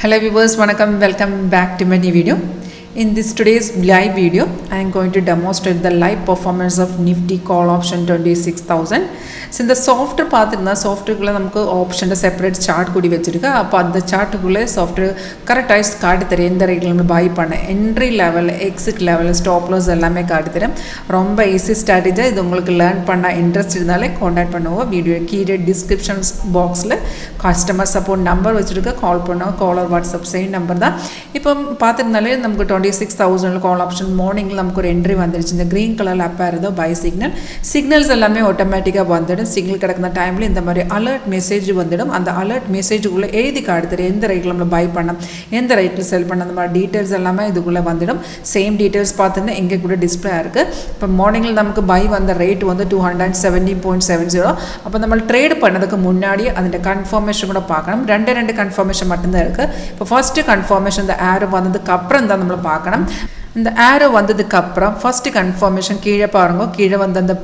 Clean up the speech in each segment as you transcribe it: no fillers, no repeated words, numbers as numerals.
Hello viewers, welcome back to my new video. In this today's live video, I am going to demonstrate the live performance of Nifty call option 26,000. So in the software path, software option separate chart kudi vechirukka. The chart software correct card the rate buy panna entry level, exit level, stop loss ellame card thera. Romba easy strategy idu ungalku learn panna interest irundhale contact பண்ணுங்க. Video key description box la customer support number vechirukka call panna call or WhatsApp same number da. இப்போ பாத்துறனால நமக்கு 26,000 call option morning la நமக்கு ஒரு entry வந்துருச்சு. இந்த green color ல apparado buy signals எல்லாமே ஆட்டோமேட்டிக்கா வந்துடும். சிக்னல் கிடக்குற டைம்ல இந்த மாதிரி alert message வந்துடும். அந்த alert message குள்ள எழுதி காட்டுது எந்த ரேட்ல நம்ம buy பண்ணனும், எந்த ரேட்ல செல் பண்ணனும், அந்த மாதிரி டீடைல்ஸ் எல்லாமே இதுக்குள்ள வந்துடும். சேம் டீடைல்ஸ் பார்த்தீங்கன்னா இங்க கூட டிஸ்ப்ளே இருக்கு. இப்போ மார்னிங்ல நமக்கு buy வந்த ரேட் வந்து 270.70. அப்ப நம்ம ட்ரேட் பண்ணதுக்கு முன்னாடி அந்த கன்ஃபர்மேஷன் கூட பார்க்கணும். ரெண்டு கன்ஃபர்மேஷன் மட்டும் தான் இருக்கு. இப்போ ஃபர்ஸ்ட் கன்ஃபர்மேஷன் இந்த arrow வந்ததுக்கு அப்புறம் தான் நம்ம பார்க்கணும். இந்த arrow வந்ததுக்கு அப்புறம் ஃபர்ஸ்ட் கன்ஃபர்மேஷன் கீழே பாருங்க. கீழே வந்து அந்த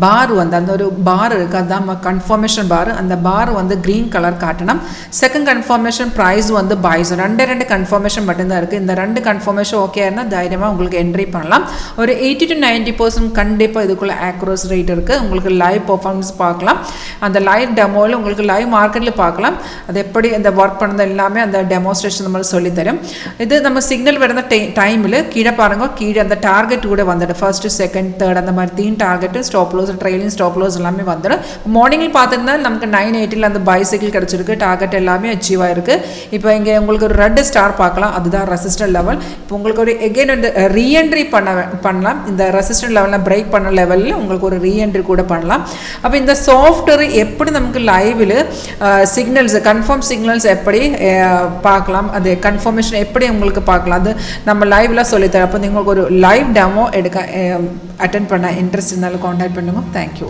பார் வந்து அந்த ஒரு பார் இருக்கு, அதான் கன்ஃபர்மேஷன் பார். அந்த பார் வந்து கிரீன் கலர் காட்டணும். செகண்ட் கன்ஃபர்மேஷன் பிரைஸ் வந்து பைஸ். ரெண்டு கன்ஃபர்மேஷன் மட்டும்தான் இருக்கு. இந்த ரெண்டு கன்ஃபர்மேஷன் ஓகே இருந்தால் தைரியமாக உங்களுக்கு என்ட்ரி பண்ணலாம். ஒரு 80 to 90% கண்டிப்பாக இதுக்குள்ள ஆக்ரோஸ் ரேட் இருக்கு. உங்களுக்கு லைவ் பர்ஃபார்மன்ஸ் பார்க்கலாம். அந்த லைவ் டெமோவில் உங்களுக்கு லைவ் மார்க்கெட்டில் பார்க்கலாம். அது எப்படி அந்த ஒர்க் பண்ணது எல்லாமே அந்த டெமோஸ்ட்ரேஷன் நம்ம சொல்லித்தரும். இது நம்ம சிக்னல் வருന്ന டைமில் கீழே பாருங்க, கீழே அந்த டார்கெட் கூட வந்துடும். ஃபர்ஸ்ட் செகண்ட் தேர்ட் அந்த மாதிரி 3 target stop loss trailing stop loss எல்லாமே வந்துடும். மார்னிங்கில் பார்த்துருந்தா நமக்கு 980 அந்த பைசைக்கிள் கிடச்சிருக்கு. டார்கெட் எல்லாமே அச்சீவ் ஆயிருக்கு. இப்போ இங்கே உங்களுக்கு ஒரு ரெட் ஸ்டார் பார்க்கலாம், அதுதான் ரெசிஸ்டன்ட் லெவல். இப்போ உங்களுக்கு ஒரு எகெயின் வந்து ரீஎன்ட்ரி பண்ணலாம். இந்த ரெசிஸ்டன்ட் லெவலில் பிரேக் பண்ண லெவலில் உங்களுக்கு ஒரு ரீஎன்ட்ரி கூட பண்ணலாம். அப்போ இந்த சாஃப்ட்வேர் எப்படி நமக்கு லைவில் சிக்னல்ஸ் கன்ஃபார்ம் சிக்னல்ஸ் எப்படி பார்க்கலாம், அது கன்ஃபர்மேஷன் எப்படி உங்களுக்கு பார்க்கலாம், அது நம்ம லைவ்ல சொல்லித்தரோம். அப்போ உங்களுக்கு ஒரு லைவ் டெமோ எடுக்க அட்டென்ட் பண்ண இன்ட்ரெஸ்ட் இருந்தாலும் கான்டாக்ட் பண்ணுங்க. Thank you.